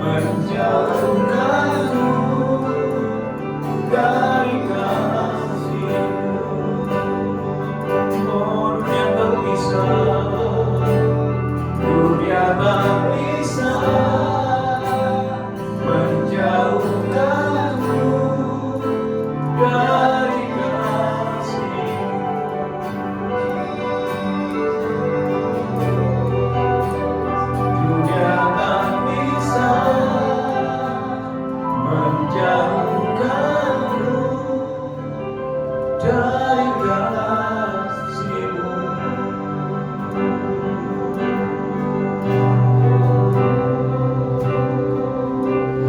menjauhkanku dari kasih-Mu. Oh, dunia tak bisa, dunia tak bisa menjauhkanku dari kasih-Mu. Dunia tak bisa menjauhkanku dari kasih-Mu.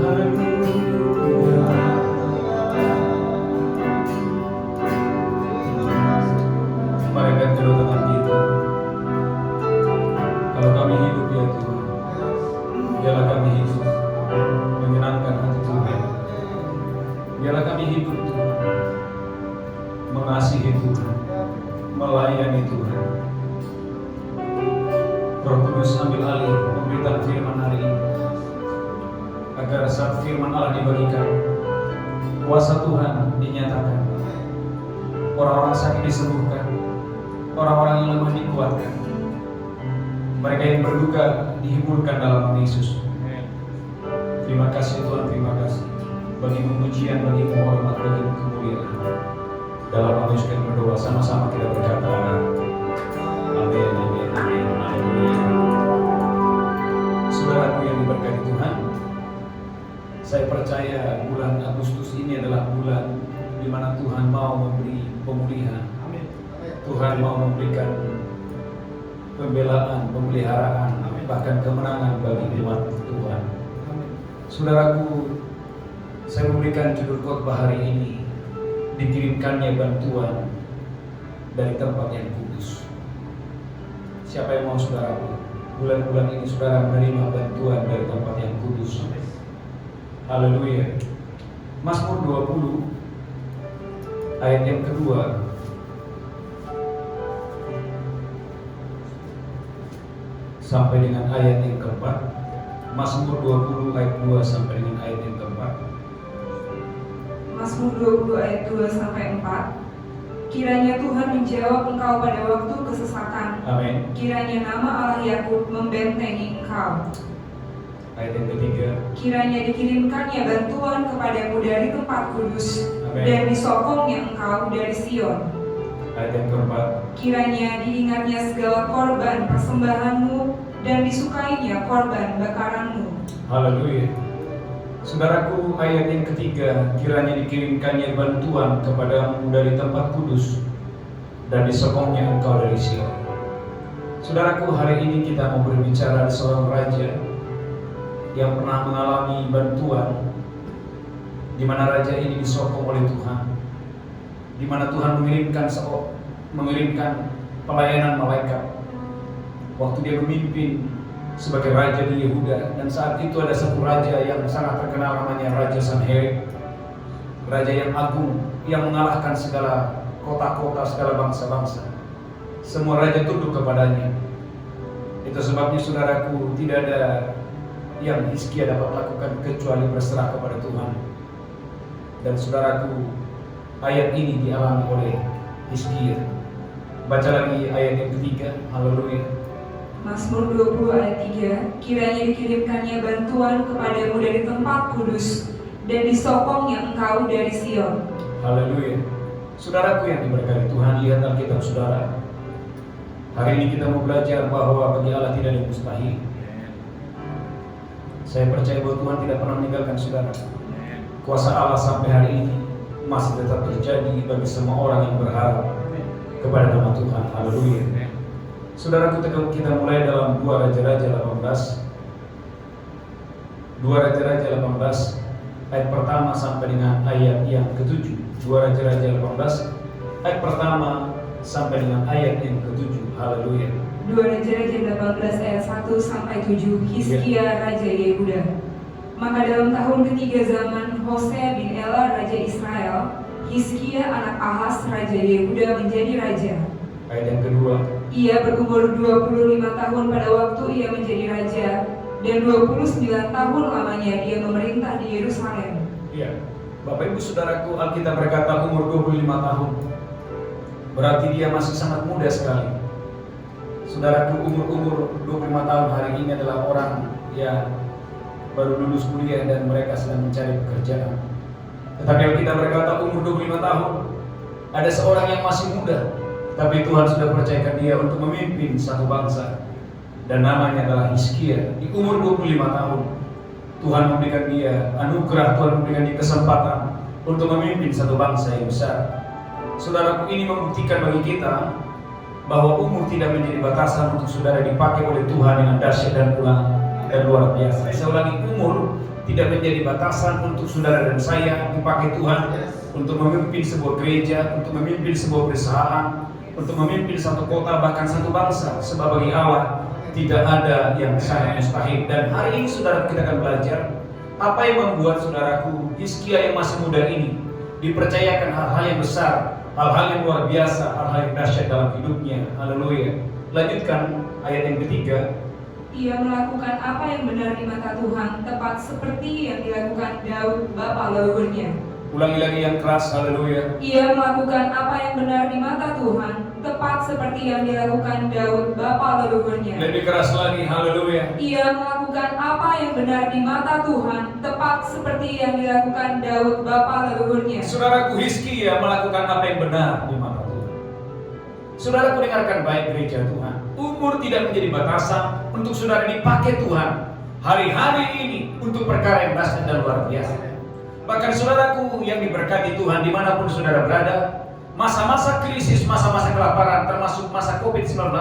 Haleluya. Mari angkat kedua tangan kita. Kalau kami hidup ya Tuhan, biarlah kami hidup menyenangkan hati Tuhan. Biarlah kami hidup Tuhan, mengasihi Tuhan, melayani Tuhan. Roh Kudus ambil alih pemberitaan firman hari ini, agar saat firman Allah dibagikan, kuasa Tuhan dinyatakan, orang-orang sakit disembuhkan, orang-orang yang lemah dikuatkan, mereka yang berduka dihiburkan dalam nama Yesus. Terima kasih Tuhan, terima kasih bagi pujian, bagi hormat, bagi kemuliaan. Dalam nama Yesus kami berdoa, sama-sama kita berkata amin, amin, amin, haleluya. Saudaraku yang diberkati Tuhan, saya percaya bulan Agustus ini adalah bulan di mana Tuhan mau memberi pemulihan. Tuhan mau memberikan pembelaan, pemeliharaan, bahkan kemenangan bagi umat Tuhan. Saudaraku, saya memberikan judul khotbah hari ini, dikirimkannya bantuan dari tempat yang kudus. Siapa yang mau saudaraku, bulan-bulan ini saudara menerima bantuan dari tempat yang kudus. Haleluya. Mazmur 20 ayat yang kedua sampai dengan ayat yang keempat. Mazmur 20 ayat 2 sampai dengan ayat yang keempat. Mazmur 20 ayat 2 sampai 4. Kiranya Tuhan menjawab engkau pada waktu kesesakan. Amin. Kiranya nama Allah Yakub membentengi engkau. Ayat yang ketiga. Kiranya dikirimkannya bantuan kepadamu dari tempat kudus. Amin. Dan disokongnya engkau dari Sion. Ayat yang keempat. Kiranya diingatnya segala korban persembahanmu dan disukainya korban bakaranmu. Haleluya. Saudaraku, ayat yang ketiga, kiranya dikirimkannya bantuan kepadamu dari tempat kudus dan disokongnya engkau dari Sion. Saudaraku, hari ini kita mau berbicara seorang raja yang pernah mengalami bantuan, di mana raja ini disokong oleh Tuhan, di mana Tuhan mengirimkan pelayanan malaikat waktu dia memimpin sebagai raja di Yehuda. Dan saat itu ada satu raja yang sangat terkenal, namanya Raja Sanherib, raja yang agung, yang mengalahkan segala kota-kota, segala bangsa-bangsa. Semua raja tunduk kepadanya. Itu sebabnya saudaraku, tidak ada yang Hizkia dapat lakukan kecuali berserah kepada Tuhan. Dan saudaraku, ayat ini dialami oleh Hizkia. Baca lagi ayat yang ketiga. Haleluya. Mazmur 20 ayat 3. Kiranya dikirimkannya bantuan kepadamu dari tempat kudus dan disokongnya engkau dari Sion. Haleluya. Saudaraku yang diberkati Tuhan, lihat Alkitab saudara. Hari ini kita mau belajar bahwa bagi Allah tidak ada yang mustahil. Saya percaya bahwa Tuhan tidak pernah meninggalkan saudara. Kuasa Allah sampai hari ini masih tetap terjadi bagi semua orang yang berharap kepada nama Tuhan. Haleluya. Saudaraku, kita mulai dalam 2 Raja-Raja 18. 2 Raja-Raja 18 ayat pertama sampai dengan ayat yang ke-7. 2 Raja-Raja 18 ayat pertama sampai dengan ayat yang ke-7. Haleluya. 2 Raja-Raja 18 ayat 1 sampai 7. Hizkia Raja Yehuda. Maka dalam tahun ketiga zaman Hosea bin Ela Raja Israel, Hizkia anak Ahaz Raja Yehuda menjadi raja. Ayat yang kedua. Ia berumur 25 tahun pada waktu ia menjadi raja, dan 29 tahun lamanya dia memerintah di Yerusalem. Iya, Bapak Ibu Saudaraku, Alkitab berkata umur 25 tahun. Berarti dia masih sangat muda sekali. Saudaraku, umur 25 tahun hari ini adalah orang yang baru lulus kuliah dan mereka sedang mencari pekerjaan. Tetapi Alkitab berkata umur 25 tahun, ada seorang yang masih muda, tapi Tuhan sudah percayakan dia untuk memimpin satu bangsa. Dan namanya adalah Hizkia. Di umur 25 tahun, Tuhan memberikan dia anugerah, Tuhan memberikan dia kesempatan untuk memimpin satu bangsa yang besar. Saudaraku, ini membuktikan bagi kita bahwa umur tidak menjadi batasan untuk saudara dipakai oleh Tuhan dengan dahsyat dan luar biasa. Saya ulangi, umur tidak menjadi batasan untuk saudara dan saya dipakai Tuhan untuk memimpin sebuah gereja, untuk memimpin sebuah perusahaan, untuk memimpin satu kota, bahkan satu bangsa. Sebab bagi Allah tidak ada yang sangat mustahil. Dan hari ini saudara, kita akan belajar apa yang membuat saudaraku Hizkia yang masih muda ini dipercayakan hal-hal yang besar, hal-hal yang luar biasa, hal-hal yang dahsyat dalam hidupnya. Haleluya. Lanjutkan ayat yang ketiga. Ia melakukan apa yang benar di mata Tuhan, tepat seperti yang dilakukan Daud bapa leluhurnya. Ulangi lagi yang keras, haleluya. Ia melakukan apa yang benar di mata Tuhan, tepat seperti yang dilakukan Daud bapa leluhurnya. Lebih keras lagi, haleluya. Ia melakukan apa yang benar di mata Tuhan, tepat seperti yang dilakukan Daud bapa leluhurnya. Saudaraku, Hizkia melakukan apa yang benar di mata Tuhan. Saudaraku, dengarkan baik gereja Tuhan. Umur tidak menjadi batasan untuk saudara dipakai Tuhan hari-hari ini untuk perkara yang dahsyat dan luar biasa. Bahkan saudaraku yang diberkati Tuhan, dimanapun saudara berada, masa-masa krisis, masa-masa kelaparan, termasuk masa COVID-19,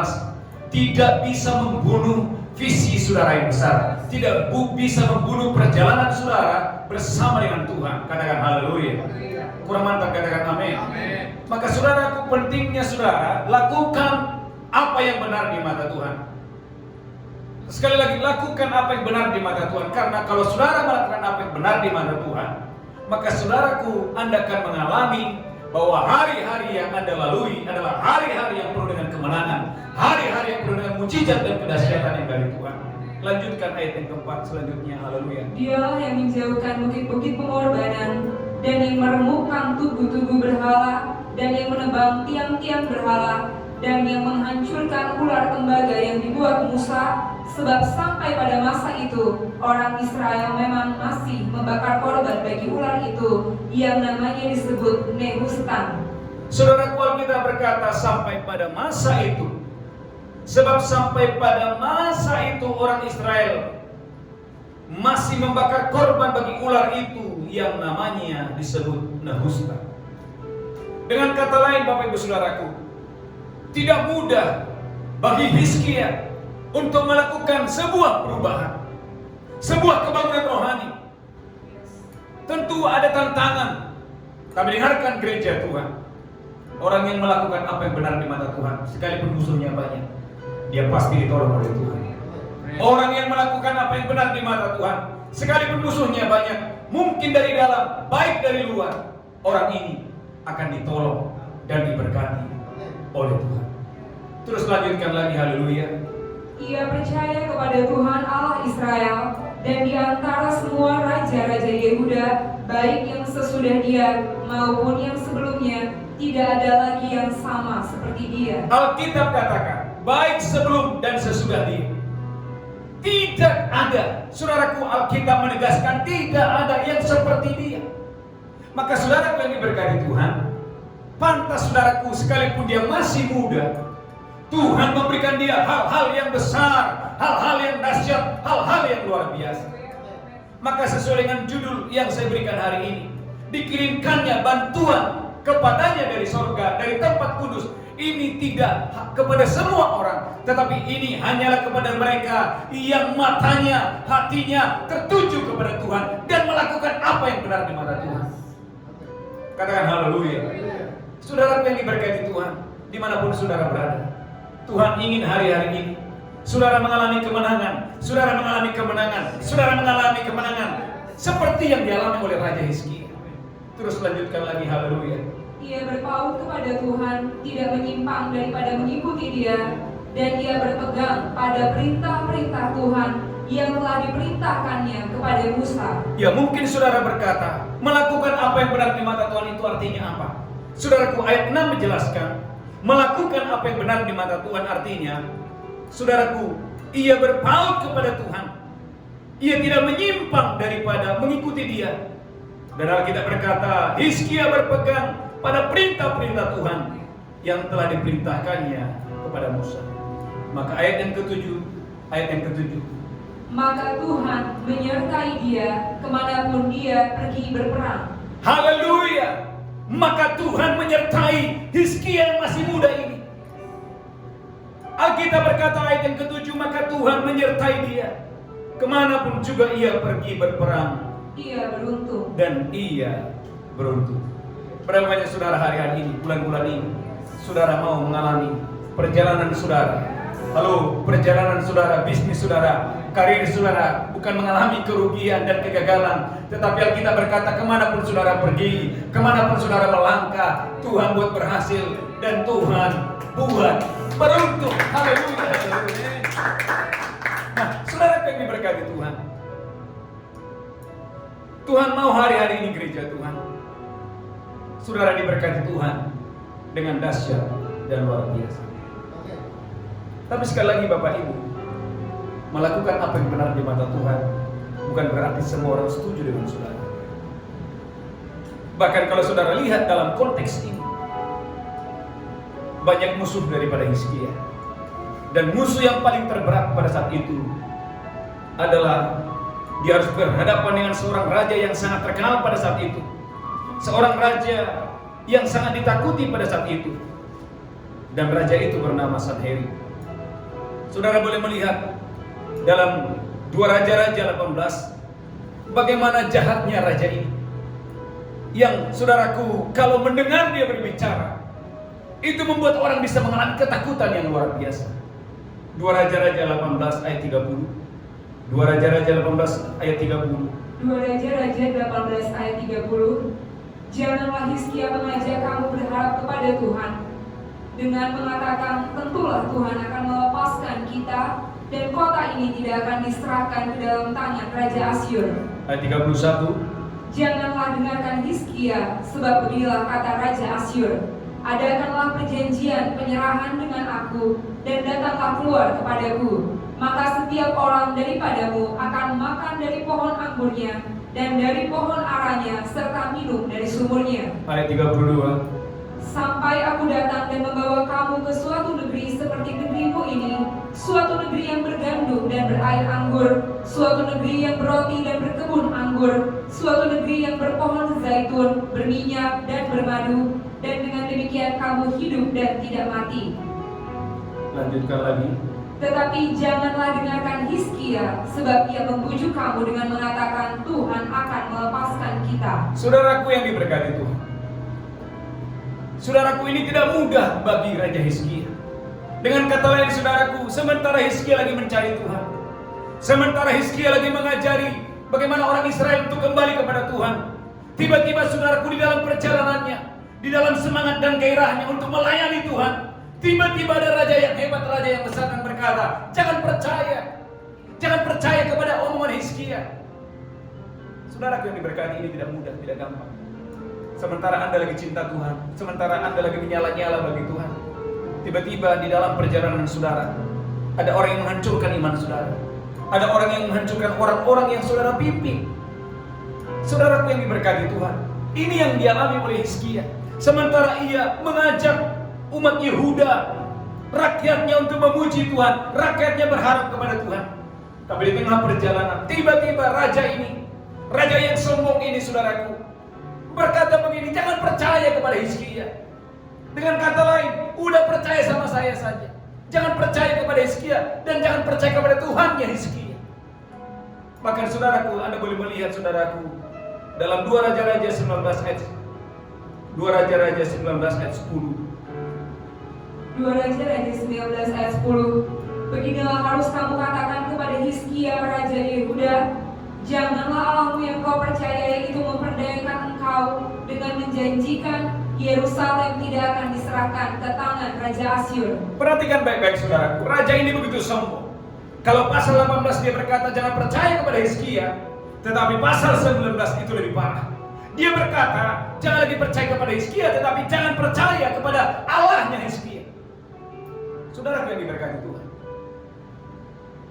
tidak bisa membunuh visi saudara yang besar, tidak bisa membunuh perjalanan saudara bersama dengan Tuhan. Katakan haleluya. Kurang mantap, katakan amin. Maka saudaraku, pentingnya saudara lakukan apa yang benar di mata Tuhan. Sekali lagi, lakukan apa yang benar di mata Tuhan. Karena kalau saudara melakukan apa yang benar di mata Tuhan, maka saudaraku, Anda akan mengalami bahwa hari-hari yang Anda lalui adalah hari-hari yang penuh dengan kemenangan, hari-hari yang penuh dengan mujizat dan kedahsyatan yang dari Tuhan. Lanjutkan ayat yang keempat selanjutnya, haleluya. Dialah yang menjauhkan bukit-bukit pengorbanan, dan yang meremukkan tugu-tugu berhala, dan yang menebang tiang-tiang berhala, dan yang menghancurkan ular tembaga yang dibuat Musa. Sebab sampai pada masa itu, orang Israel memang masih membakar korban bagi ular itu, yang namanya disebut Nehustan. Saudara, Alkitab berkata sampai pada masa itu. Sebab sampai pada masa itu orang Israel masih membakar korban bagi ular itu, yang namanya disebut Nehustan. Dengan kata lain, Bapak Ibu Saudaraku, tidak mudah bagi Hizkia untuk melakukan sebuah perubahan, sebuah kebangunan rohani. Tentu ada tantangan. Kami dengarkan gereja Tuhan, orang yang melakukan apa yang benar di mata Tuhan, sekalipun musuhnya banyak, dia pasti ditolong oleh Tuhan. Orang yang melakukan apa yang benar di mata Tuhan, sekalipun musuhnya banyak, mungkin dari dalam, baik dari luar, orang ini akan ditolong dan diberkati oleh Tuhan. Terus lanjutkan lagi, haleluya. Ia percaya kepada Tuhan Allah Israel, dan di antara semua raja-raja Yehuda, baik yang sesudah dia maupun yang sebelumnya, tidak ada lagi yang sama seperti dia. Alkitab katakan, baik sebelum dan sesudah dia. Tidak ada, saudaraku, Alkitab menegaskan tidak ada yang seperti dia. Maka saudaraku yang diberkati Tuhan, pantas saudaraku sekalipun dia masih muda, Tuhan memberikan dia hal-hal yang besar, hal-hal yang dahsyat, hal-hal yang luar biasa. Maka sesuai dengan judul yang saya berikan hari ini, dikirimkannya bantuan kepadanya dari sorga, dari tempat kudus. Ini tidak kepada semua orang, tetapi ini hanyalah kepada mereka yang matanya, hatinya tertuju kepada Tuhan dan melakukan apa yang benar di mata Tuhan. Katakan haleluya. Saudara yang diberkati Tuhan, dimanapun saudara berada, Tuhan ingin hari-hari ini saudara mengalami kemenangan, saudara mengalami kemenangan, saudara mengalami kemenangan seperti yang dialami oleh Raja Hizkia. Terus lanjutkan lagi, haleluya. Ia berpaut kepada Tuhan, tidak menyimpang daripada mengikuti dia, dan ia berpegang pada perintah-perintah Tuhan yang telah diperintahkannya kepada Musa. Ya, mungkin saudara berkata, melakukan apa yang benar di mata Tuhan itu artinya apa? Saudaraku, ayat 6 menjelaskan, melakukan apa yang benar di mata Tuhan artinya, saudaraku, ia berpaut kepada Tuhan. Ia tidak menyimpang daripada mengikuti Dia. Dan Alkitab berkata, Hizkia berpegang pada perintah-perintah Tuhan yang telah diperintahkannya kepada Musa. Maka ayat yang ketujuh, maka Tuhan menyertai dia kemanapun dia pergi berperang. haleluya. Maka Tuhan menyertai Hizkia yang masih muda ini. Alkitab berkata ayat yang ketujuh, maka Tuhan menyertai dia kemanapun juga ia pergi berperang. Ia beruntung. Dan ia beruntung. Berapa banyak saudara hari-hari ini, bulan-bulan ini, saudara mau mengalami perjalanan saudara. Halo, perjalanan saudara, bisnis saudara, karir saudara, bukan mengalami kerugian dan kegagalan, tetapi Alkitab berkata kemanapun saudara pergi, kemanapun saudara melangkah, Tuhan buat berhasil dan Tuhan buat beruntung. Haleluya. Nah, saudara yang diberkati Tuhan, Tuhan mau hari-hari ini gereja Tuhan, saudara diberkati Tuhan dengan dahsyat dan luar biasa. Tapi sekali lagi Bapak Ibu, melakukan apa yang benar di mata Tuhan bukan berarti semua orang setuju dengan saudara. Bahkan kalau saudara lihat dalam konteks ini, banyak musuh daripada Hizkia. Dan musuh yang paling terberat pada saat itu adalah dia harus berhadapan dengan seorang raja yang sangat terkenal pada saat itu. Seorang raja yang sangat ditakuti pada saat itu. Dan raja itu bernama Sanherib. Saudara boleh melihat dalam 2 Raja-Raja 18 bagaimana jahatnya raja ini. Yang saudaraku, kalau mendengar dia berbicara, itu membuat orang bisa mengalami ketakutan yang luar biasa. 2 Raja-Raja 18 ayat 30. 2 Raja-Raja 18 ayat 30. 2 Raja-Raja 18 ayat 30. Janganlah Hizkia mengajak kamu berharap kepada Tuhan dengan mengatakan, tentulah Tuhan akan melepaskan kita dan kota ini tidak akan diserahkan ke dalam tangan Raja Asyur. Ayat 31. Janganlah dengarkan Hizkia, sebab beginilah kata Raja Asyur, adakanlah perjanjian penyerahan dengan aku dan datanglah keluar kepadaku. Maka setiap orang daripadamu akan makan dari pohon anggurnya dan dari pohon aranya serta minum dari sumurnya. Ayat 32. Sampai aku datang dan membawa kamu ke suatu negeri seperti negerimu ini, suatu negeri yang bergandum dan berair anggur, suatu negeri yang berroti dan berkebun anggur, suatu negeri yang berpohon zaitun, berminyak dan bermadu, dan dengan demikian kamu hidup dan tidak mati. Lanjutkan lagi. Tetapi janganlah dengarkan Hizkia, sebab ia membujuk kamu dengan mengatakan Tuhan akan melepaskan kita. Saudaraku yang diberkati Tuhan, saudaraku, ini tidak mudah bagi Raja Hizkia. Dengan kata lain saudaraku, sementara Hizkia lagi mencari Tuhan, sementara Hizkia lagi mengajari bagaimana orang Israel untuk kembali kepada Tuhan, tiba-tiba saudaraku di dalam perjalanannya, di dalam semangat dan gairahnya untuk melayani Tuhan, tiba-tiba ada raja yang hebat, raja yang besar dan berkata, jangan percaya kepada omongan Hizkia. Saudaraku yang diberkati, ini tidak mudah, tidak gampang. Sementara Anda lagi cinta Tuhan, sementara Anda lagi menyala-nyala bagi Tuhan, tiba-tiba di dalam perjalanan saudara ada orang yang menghancurkan iman saudara, ada orang yang menghancurkan orang-orang yang saudara pimpin. Saudaraku yang diberkati Tuhan, ini yang dialami oleh Hizkia. Sementara ia mengajak umat Yehuda, rakyatnya untuk memuji Tuhan, rakyatnya berharap kepada Tuhan. Tapi di tengah perjalanan, tiba-tiba raja ini, raja yang sombong ini saudaraku, berkata begini, jangan percaya kepada Hizkia. Dengan kata lain, udah percaya sama saya saja. Jangan percaya kepada Hizkia dan jangan percaya kepada Tuhannya Hizkia. Bahkan saudaraku, Anda boleh melihat saudaraku dalam 2 Raja-Raja 19 ayat 2 Raja-Raja 19 ayat 10. 2 Raja-Raja 19 ayat 10. Beginilah harus kamu katakan kepada Hizkia Raja Yehuda, janganlah Allahmu yang kau percaya itu memperdayakan engkau dengan menjanjikan Yerusalem tidak akan diserahkan ke tangan Raja Asyur. Perhatikan baik-baik saudaraku, raja ini begitu sombong. Kalau pasal 18 dia berkata jangan percaya kepada Hizkia, tetapi pasal 19 itu lebih parah. Dia berkata jangan lagi percaya kepada Hizkia, tetapi jangan percaya kepada Allahnya Hizkia. Saudara yang diberkati Tuhan,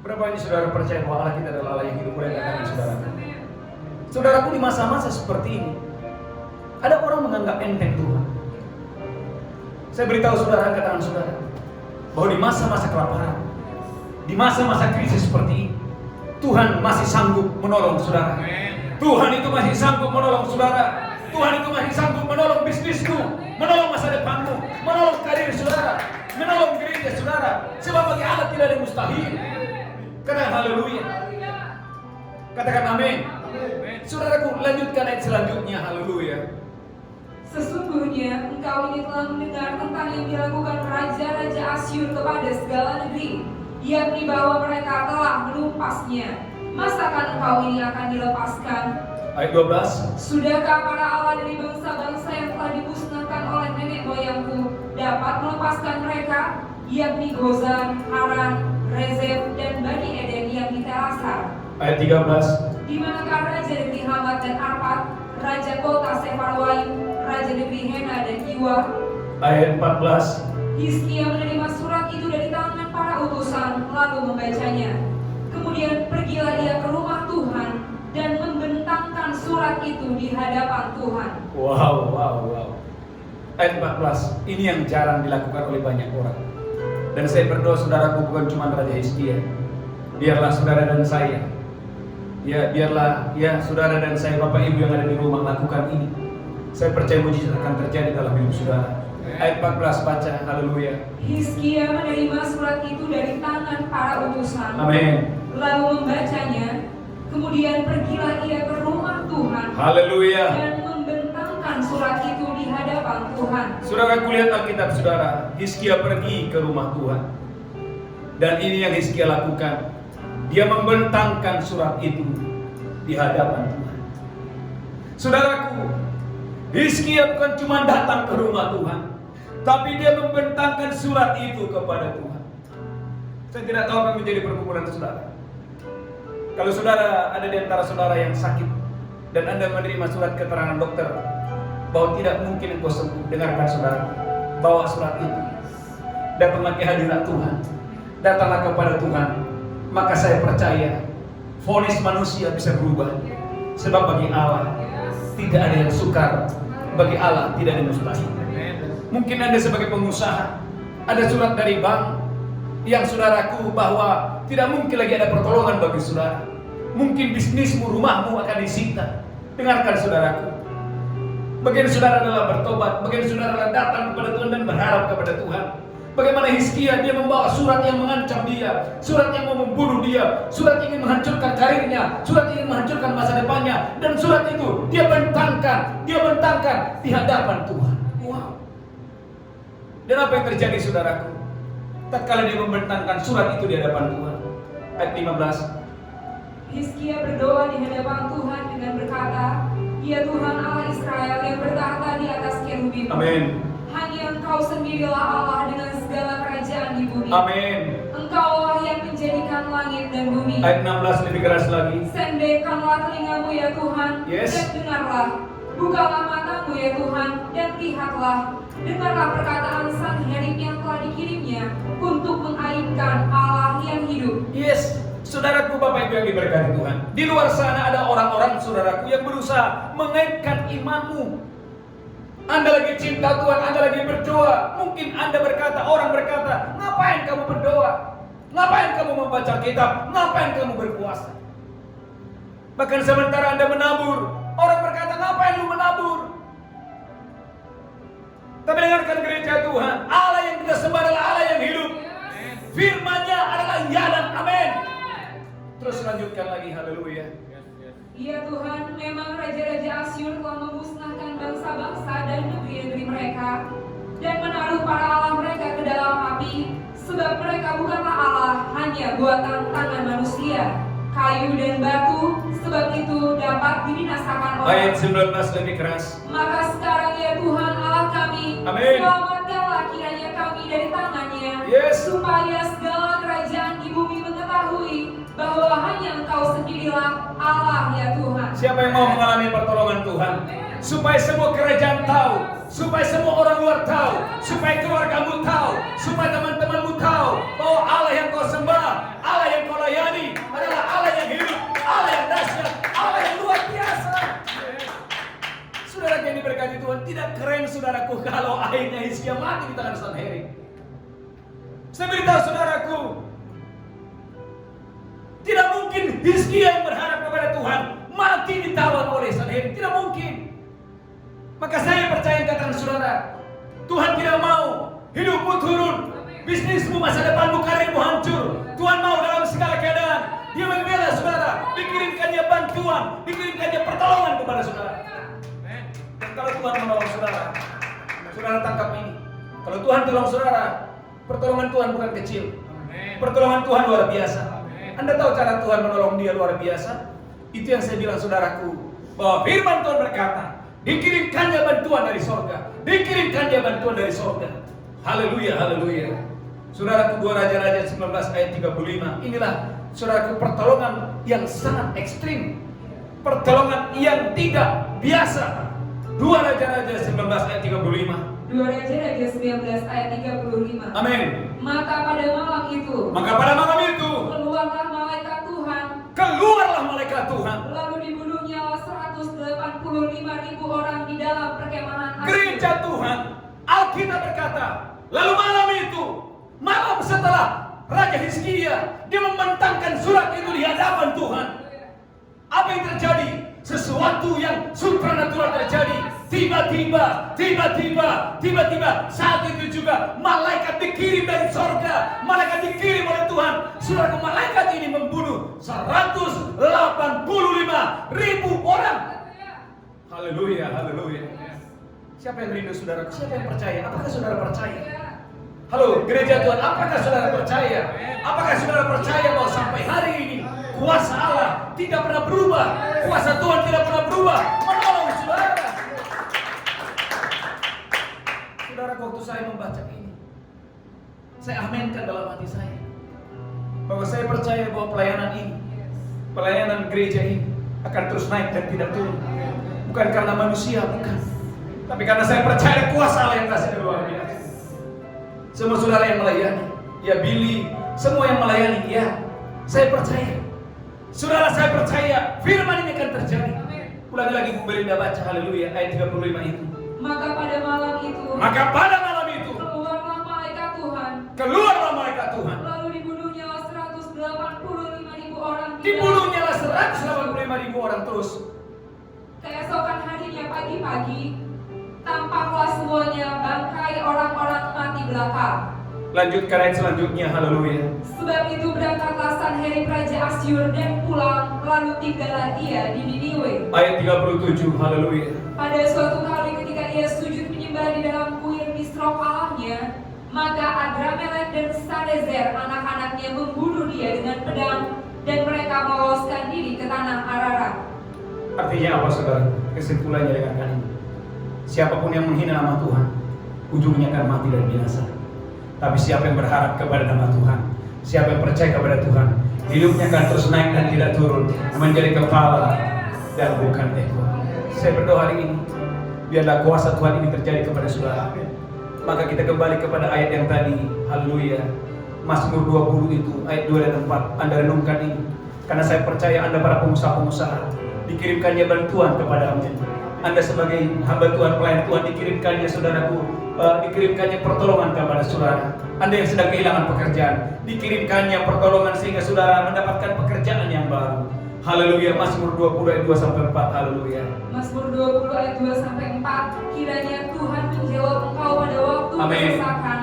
berapa ini saudara percaya bahwa Allah kita adalah Allah yang hidup? Boleh katakan saudara. Saudaraku, di masa-masa seperti ini ada orang menganggap enteng Tuhan. Saya beritahu saudara, angkat tangan saudara, bahwa di masa-masa kelaparan, di masa-masa krisis seperti ini, Tuhan masih sanggup menolong saudara. Tuhan itu masih sanggup menolong saudara. Tuhan itu masih sanggup menolong bisnismu, menolong masa depanmu, menolong karir saudara, menolong gereja saudara. Sebab bagi Allah tidak ada yang mustahil. Katakan haleluya. Katakan amin. Saudaraku, lanjutkan ayat selanjutnya. Haleluya. Sesungguhnya engkau ini telah mendengar tentang yang dilakukan raja-raja Asyur kepada segala negeri, yakni bahwa mereka telah menumpasnya. Masakan engkau ini akan dilepaskan? Ayat 12. Sudahkah para Allah dari bangsa-bangsa yang telah dimusnahkan oleh nenek moyangku dapat melepaskan mereka, yakni Gozan, Haran, Rezef, dan Bani Eden yang di Telasar? Ayat 13. Di manakah raja negeri Hamat dan Arpad, raja kota Sefarwaim, raja negeri Hena dan Iwa? Ayat 14. Hizkia menerima surat itu dari tangan para utusan, lalu membacanya. Kemudian pergilah ia ke rumah Tuhan dan membentangkan surat itu di hadapan Tuhan. Wow. Ayat 14. Ini yang jarang dilakukan oleh banyak orang. Dan saya berdoa saudaraku, bukan cuma Raja Hizkia. Biarlah saudara dan saya, biarlah saudara dan saya, Bapak Ibu yang ada di rumah, lakukan ini. Saya percaya mujizat akan terjadi dalam hidup saudara. Ayat 14 baca, haleluya. Hizkia menerima surat itu dari tangan para utusan. Amin. Lalu membacanya. Kemudian pergilah ia ke rumah Tuhan. Haleluya. Dan membentangkan surat itu di hadapan Tuhan. Saudara, kulihat Alkitab saudara, Hizkia pergi ke rumah Tuhan. Dan ini yang Hizkia lakukan. Dia membentangkan surat itu di hadapan Tuhan. Saudaraku, Hizkia bukan cuma datang ke rumah Tuhan, tapi dia membentangkan surat itu kepada Tuhan. Saya tidak tahu apa menjadi pergumulan saudara. Kalau saudara ada di antara saudara yang sakit dan Anda menerima surat keterangan dokter bahwa tidak mungkin engkau sembuh, dengarkan saudara, bawa surat itu, datanglah ke hadirat Tuhan, datanglah kepada Tuhan. Maka saya percaya vonis manusia bisa berubah. Sebab bagi Allah tidak ada yang sukar, bagi Allah tidak ada yang mustahil. Mungkin Anda sebagai pengusaha, ada surat dari bank yang saudaraku bahwa tidak mungkin lagi ada pertolongan bagi saudara. Mungkin bisnismu, rumahmu akan disita. Dengarkan saudaraku, bagian saudara adalah bertobat, bagian saudara adalah datang kepada Tuhan dan berharap kepada Tuhan. Bagaimana Hizkia, dia membawa surat yang mengancam dia, surat yang mau membunuh dia, surat yang ingin menghancurkan karirnya, surat yang ingin menghancurkan masa depannya, dan surat itu dia bentangkan di hadapan Tuhan. Wow. Dan apa yang terjadi saudaraku? Tatkala dia membentangkan surat itu di hadapan Tuhan. Ayat 15. Hizkia berdoa di hadapan Tuhan dengan berkata, "Ya Tuhan Allah Israel yang bertahta di atas kerubim. Amin. Hanya Engkau sendirilah Allah dengan segala kerajaan di bumi. Amin. Engkaulah yang menjadikan langit dan bumi. Ayat 16 lebih keras lagi. Sendekkanlah telingamu ya Tuhan, Yes. dan dengarlah. Bukalah matamu ya Tuhan, dan lihatlah. Dengarlah perkataan sang herib yang telah dikirimnya untuk mengaibkan Allah yang hidup." Yes, saudaraku, Bapak Ibu yang diberkati Tuhan. Di luar sana ada orang-orang saudaraku yang berusaha mengaitkan imanmu. Anda lagi cinta Tuhan, Anda lagi berdoa. Mungkin Anda berkata, orang berkata, ngapain kamu berdoa? Ngapain kamu membaca kitab? Ngapain kamu berpuasa? Bahkan sementara Anda menabur, orang berkata, ngapain lu menabur? Tapi dengarkan gereja Tuhan, Allah yang kita sembah adalah Allah yang hidup. Firman-Nya adalah ya dan amin. Terus lanjutkan lagi, haleluya. Ya Tuhan, memang raja-raja Asyur telah memusnahkan bangsa-bangsa dan negeri-negeri mereka dan menaruh para Allah mereka ke dalam api, sebab mereka bukanlah Allah, hanya buatan tangan manusia, kayu dan batu, sebab itu dapat dibinasakan orang. Ayat 19 lebih keras. Maka sekarang ya Tuhan Allah kami, Amin. selamatkanlah kiranya kami dari tangannya, Yes. supaya segala kerajaan di bumi mengetahui bahwa hanya Engkau sendirilah Allah ya Tuhan. Siapa yang mau mengalami pertolongan Tuhan? Supaya semua kerajaan tahu, supaya semua orang luar tahu, supaya keluargamu tahu, supaya teman-temanmu tahu bahwa Allah yang kau sembah, Allah yang kau layani adalah Allah yang hidup, Allah yang dahsyat, Allah yang luar biasa. Saudara yang diberkati Tuhan, tidak keren saudaraku kalau akhirnya Hizkia mati di tangan Sanherib. Saya beritahu saudaraku, tidak mungkin Hizkia yang berharap kepada Tuhan mati ditawan oleh Sanherib, tidak mungkin. Maka saya percaya kata saudara, Tuhan tidak mau hidupmu turun, bisnismu, masa depanmu, karirmu hancur. Tuhan mau dalam segala keadaan Dia membela saudara, dikirimkannya bantuan, dikirimkannya pertolongan kepada saudara. Dan kalau Tuhan menolong saudara, saudara tangkap ini. Kalau Tuhan tolong saudara, pertolongan Tuhan bukan kecil, pertolongan Tuhan luar biasa. Anda tahu cara Tuhan menolong dia luar biasa? Itu yang saya bilang saudaraku, bahwa firman Tuhan berkata, dikirimkannya bantuan dari sorga, dikirimkannya bantuan dari sorga. Haleluya, haleluya. Saudaraku, 2 Raja-Raja 19 ayat 35. Inilah saudaraku pertolongan yang sangat ekstrim, pertolongan yang tidak biasa. 2 Raja-Raja 19 ayat 35. 2 Raja-Raja 19 ayat 35. Amin. Maka pada malam itu keluarlah malaikat Tuhan, keluarlah malaikat Tuhan, lalu dibunuhnya 185.000 orang di dalam perkemahan Asyur. Gereja Tuhan. Alkitab berkata, lalu malam setelah Raja Hizkia, dia membentangkan surat itu di hadapan Tuhan. Apa yang terjadi? Sesuatu yang supranatural terjadi. Tiba-tiba saat itu juga malaikat dikirim dari sorga, malaikat dikirim oleh Tuhan. Saudara, malaikat ini membunuh 185.000 orang. Haleluya, haleluya. Siapa yang rindu saudara? Siapa yang percaya? Apakah saudara percaya? Halo, gereja Tuhan, apakah saudara percaya? Apakah saudara percaya bahwa sampai hari ini kuasa Allah tidak pernah berubah, kuasa Tuhan tidak pernah berubah menolong saudara? Saudara, waktu saya membaca ini, saya aminkan dalam hati saya bahwa saya percaya bahwa pelayanan ini, pelayanan gereja ini akan terus naik dan tidak turun. Bukan karena manusia, bukan, tapi karena saya percaya kuasa Allah yang kasih luar biasa. Semua saudara yang melayani, ya Billy, semua yang melayani, ya saya percaya. Saudara, saya percaya firman ini akan terjadi. Ulangi lagi Bu Belinda baca, haleluya, ayat 35 itu. Maka pada malam itu keluarlah malaikat Tuhan, lalu dibunuhnya 185.000 orang. Dibunuhnya 185.000 orang terus. Keesokan harinya pagi-pagi, tampaklah semuanya bangkai orang-orang mati belaka. Lanjutkan ayat selanjutnya, haleluya. Sebab itu berangkatlah Sanherib Raja Asyur dan pulang, lalu tinggallah ia di Niniwe. Ayat 37, haleluya. Pada suatu kali ketika ia sujud menyembah di dalam kuil Nisrok Allahnya, maka Adramelek dan Sarezer anak-anaknya membunuh dia dengan pedang, dan mereka meloloskan diri ke tanah Ararat. Artinya apa saudara? Kesimpulannya dengan kali ini, siapapun yang menghina nama Tuhan, ujungnya akan mati dan binasa. Tapi siapa yang berharap kepada nama Tuhan, siapa yang percaya kepada Tuhan, hidupnya akan terus naik dan tidak turun, menjadi kepala dan bukan ekor. Saya berdoa hari ini, biarlah kuasa Tuhan ini terjadi kepada saudara. Maka kita kembali kepada ayat yang tadi, haleluya. Mazmur 20 itu, ayat 2 dan 4, Anda renungkan ini. Karena saya percaya Anda para pengusaha-pengusaha, dikirimkannya bantuan kepadamu. Anda sebagai hamba Tuhan, pelayan Tuhan, dikirimkannya saudaraku, dikirimkannya pertolongan kepada saudara. Anda yang sedang kehilangan pekerjaan, dikirimkannya pertolongan sehingga saudara mendapatkan pekerjaan yang baru. Haleluya. Mazmur 20 ayat 2 sampai 4. Haleluya. Mazmur 20 ayat 2 sampai 4. Kiranya Tuhan menjawab engkau pada waktu kesesakan.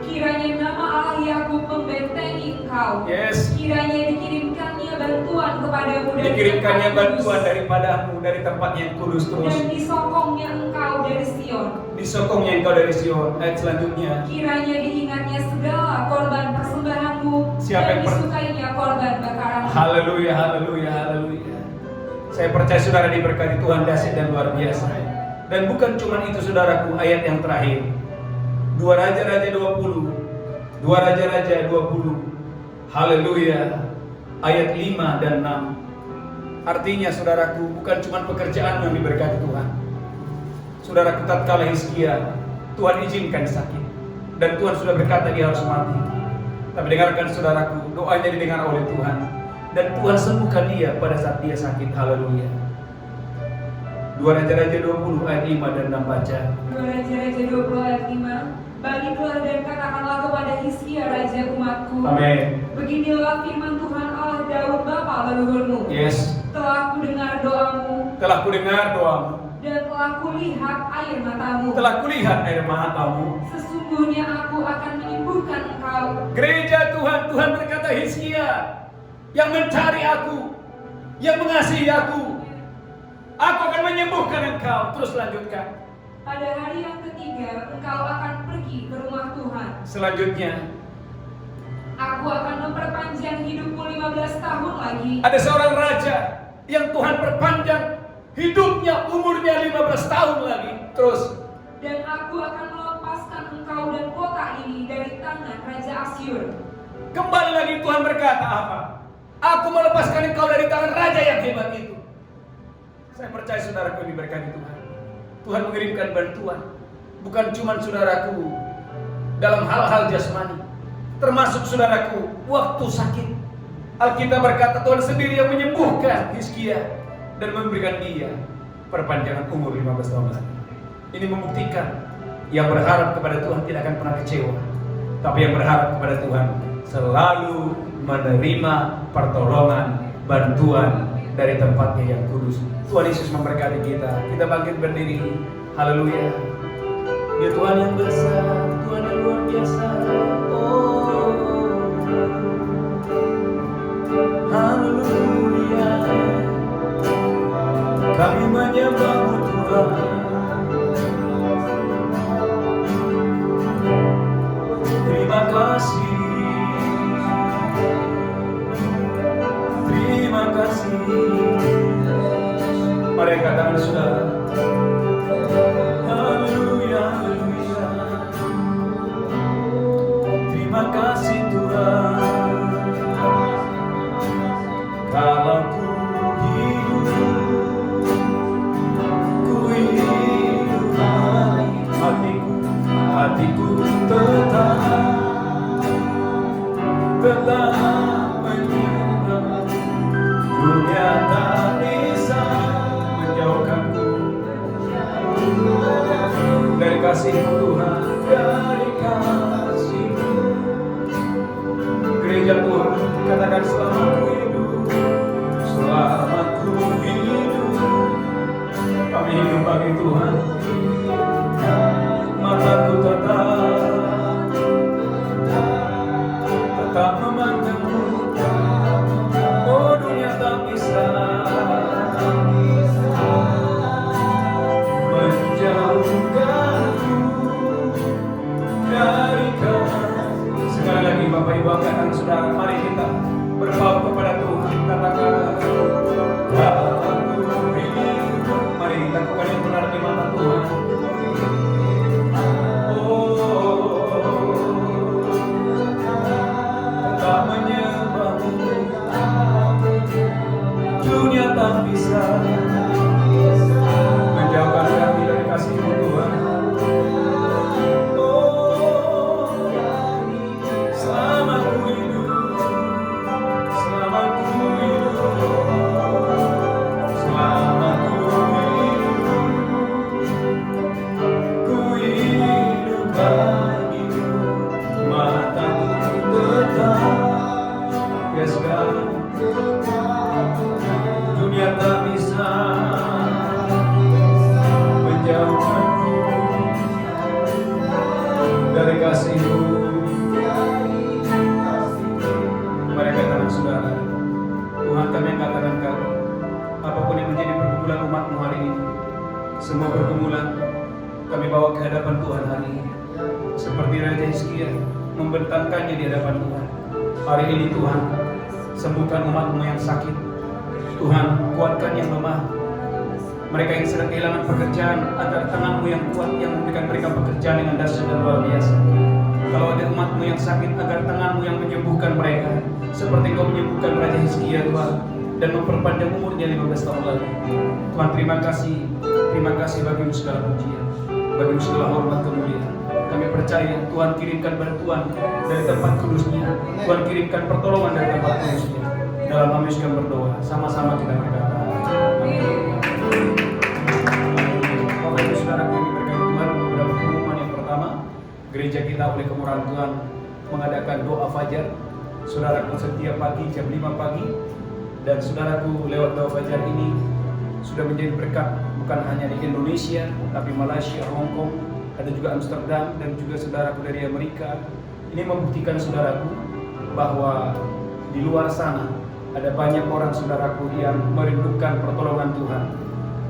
Kiranya nama Allah Yakub membentengi engkau. Yes. Kiranya dikirimkannya bantuan kepadamu dari Dikirimkannya tempat bantuan kudus, daripadamu dari tempat yang kudus terus. dan disokongnya engkau dari Sion. Disokongnya engkau dari Sion. Ayat selanjutnya. Kiranya diingatnya segala korban persembahanmu, Siapa dan yang disukainya korban bakaranmu. Haleluya, haleluya, haleluya. Saya percaya saudara diberkati Tuhan dahsyat dan luar biasa. Dan bukan cuma itu saudaraku, ayat yang terakhir, 2 Raja-Raja 20. 2 Raja-Raja 20. Haleluya. ayat 5 dan 6. Artinya saudaraku, bukan cuma pekerjaan yang diberkati Tuhan. Saudaraku, tatkala Hizkia, Tuhan izinkan sakit dan Tuhan sudah berkata dia harus mati. Tapi dengarkan saudaraku, doanya didengar oleh Tuhan dan Tuhan sembuhkan dia pada saat dia sakit. Haleluya. 2 Raja-Raja 20 ayat 5 dan 6 baca. 2 Raja-Raja 20 ayat 5. Baliklah dan katakanlah kepada Hizkia raja umatku. Amin. Beginilah firman Tuhan Allah Daud bapa leluhurmu. Yes. Telah kudengar doamu Telah kudengar doamu dan telah kulihat air matamu. telah kulihat air matamu. Sesungguhnya aku akan menyembuhkan engkau. Gereja Tuhan, Tuhan berkata, Hizkia yang mencari aku, yang mengasihi aku akan menyembuhkan engkau. Terus lanjutkan. Pada hari yang ketiga engkau akan pergi ke rumah Tuhan. Selanjutnya, Aku akan memperpanjang hidupmu 15 tahun lagi. ada seorang raja yang Tuhan perpanjang hidupnya, umurnya 15 tahun lagi. Terus, Dan aku akan melepaskan engkau dan kota ini dari tangan Raja Asyur. kembali lagi Tuhan berkata apa? Aku melepaskan engkau dari tangan raja yang hebat itu. Saya percaya saudaraku yang diberkati Tuhan. Tuhan mengirimkan bantuan, bukan cuma saudaraku dalam hal-hal jasmani, termasuk saudaraku waktu sakit. Alkitab berkata Tuhan sendiri yang menyembuhkan Hizkia dan memberikan dia perpanjangan umur 15 tahun lagi. Ini membuktikan yang berharap kepada Tuhan tidak akan pernah kecewa, tapi yang berharap kepada Tuhan selalu menerima pertolongan, bantuan dari tempatnya yang kudus. Tuhan Yesus memberkati kita. Kita bangkit berdiri. Haleluya. Dia Tuhan yang besar, Tuhan yang luar biasa. Oh, haleluya. Kami menyembah Tuhan. Terima kasih. Terima kasih. Mari katakan saudara. Haleluya, haleluya. Terima kasih Tuhan. Kalau ku hidup lagi, hatiku tetap menyembah. Dunia tak bisa menjauhkanku dari kasih-Mu Tuhan, dari kasih-Mu. Gereja Tuhan, katakan selamat ku hidup, selamat ku hidup. Kami hidup bagi Tuhan. Mataku tetap memandang-Mu. Oh, dunia tak bisa menjauhkanku dari kasih. Sekali lagi Bapak Ibu angkatan saudara, mari kita berpaut kepada Tuhan. Katakan, aku hidup. Mari kita lakukan yang benar di mata Tuhan. Tetap menyembah-Mu. Dunia tak bisa menjauhkan kami dari kasih-Mu Tuhan. Oh, selamat ku hidup, selamat ku hidup, selamat ku hidup bagimu. Mataku tetap, yes God. Dunia tak bisa menjauhkanku dari kasih-Mu. Mari katakan saudara, Tuhan kami katakan Kau, apapun yang menjadi pergumulan umat-Mu hari ini, semua pergumulan kami bawa ke hadapan Tuhan hari ini. Seperti Raja Hizkia membentangkannya di hadapan Tuhan. Hari ini Tuhan, sembuhkan umat-Mu yang sakit. Tuhan, kuatkan yang lemah. Mereka yang sedang kehilangan pekerjaan, agar tangan-Mu yang kuat yang memberikan mereka pekerjaan dengan dahsyat dan luar biasa. Kalau ada umatmu yang sakit, agar tanganmu yang menyembuhkan mereka, seperti Engkau menyembuhkan Raja Hizkia, Tuhan, dan memperpanjang umurnya 15 tahun lagi. Tuhan, terima kasih bagimu segala pujian, bagimu segala hormat kemuliaan. Kami percaya Tuhan kirimkan bantuan dari tempat kudusnya, Tuhan kirimkan pertolongan dari tempat kudusnya. Dalam nama Yesus kami berdoa, sama-sama kita berkata, amin. Bapak Ibu Saudara yang diberkati Tuhan, beberapa pengumuman. Yang pertama, gereja kita oleh kemurahan Tuhan mengadakan doa fajar. Saudaraku setiap pagi jam 5 pagi, dan saudaraku lewat doa fajar ini sudah menjadi berkat bukan hanya di Indonesia, tapi Malaysia, Hong Kong, ada juga Amsterdam, dan juga saudaraku dari Amerika. Ini membuktikan saudaraku bahwa di luar sana ada banyak orang saudaraku yang merindukan pertolongan Tuhan.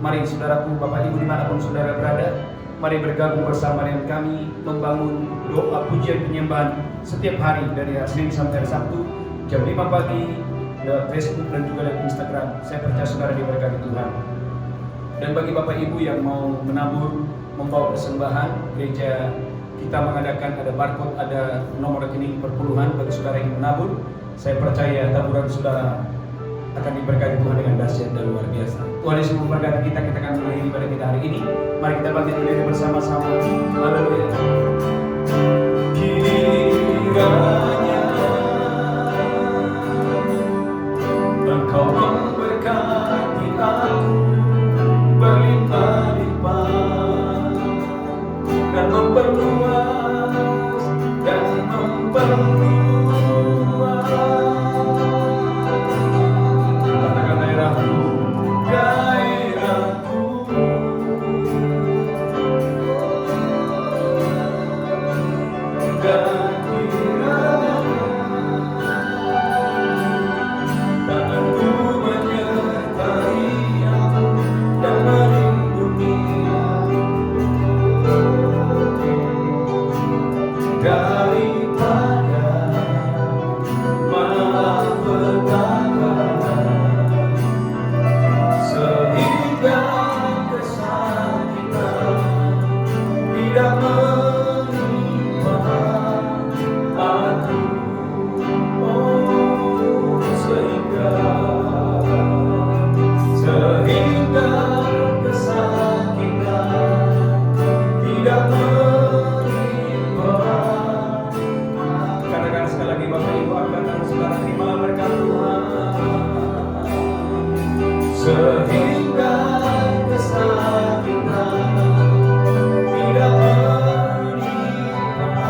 Mari saudaraku, Bapak Ibu dimanapun saudara berada, mari bergabung bersama dengan kami membangun doa pujian penyembahan setiap hari dari Senin sampai Sabtu jam 5 pagi lewat Facebook dan juga lewat Instagram. Saya percaya saudara diberkati Tuhan. Dan bagi Bapak Ibu yang mau menabur, membawa persembahan, gereja kita mengadakan ada barcode, ada nomor rekening perpuluhan bagi saudara yang menabur. Saya percaya taburan saudara akan diberkati Tuhan dengan dahsyat dan luar biasa. Tuhan Yesus memberkati kita akan mengakhiri ibadah kita hari ini. Mari kita bangkit berdiri bersama-sama. Haleluya. Kiranya Engkau memberkati aku berlimpah-limpah dan memperluas dan memperluas. Katakan daerahku, daerahku. Dan kiranya tanganku menyertai aku dan melindungi aku daripada malapetaka, sehingga kesakitan tidak menimpa aku. Oh, sehingga kesakitan tidak menimpa. Katakan sekali lagi, Bapak Ibu akan saudara terima berkat Tuhan. Sehingga kesakitan tidak menimpa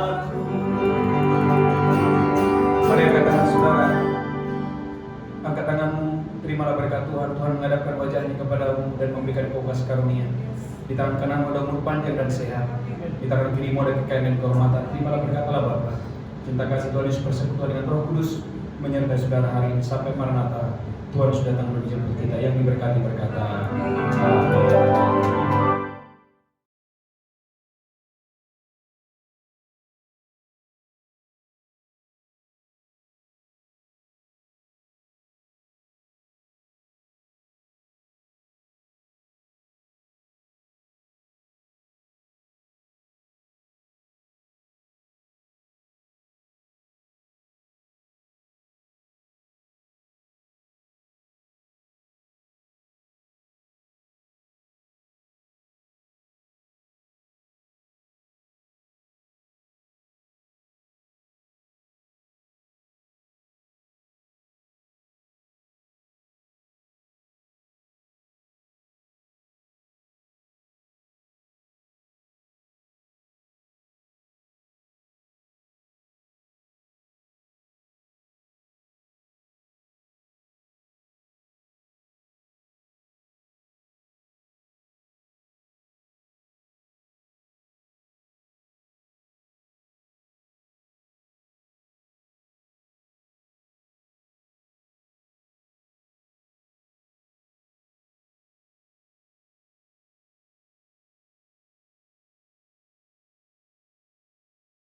aku. Mari angkat tangan saudara, angkat tanganmu, terimalah berkat Tuhan. Tuhan menghadapkan wajahnya kepadamu dan memberikan kau kasih karunia. Di tangan kananmu ada umur panjang dan sehat, di tangan kirimu ada kekayaan dan kehormatan. Terimalah berkat Allah Bapa. Cinta kasih Tuhan Yesus persekutuan dengan Roh Kudus menyertai saudara hari ini sampai Maranatha. Tuhan sudah datang menuju kita yang diberkati berkata, amin.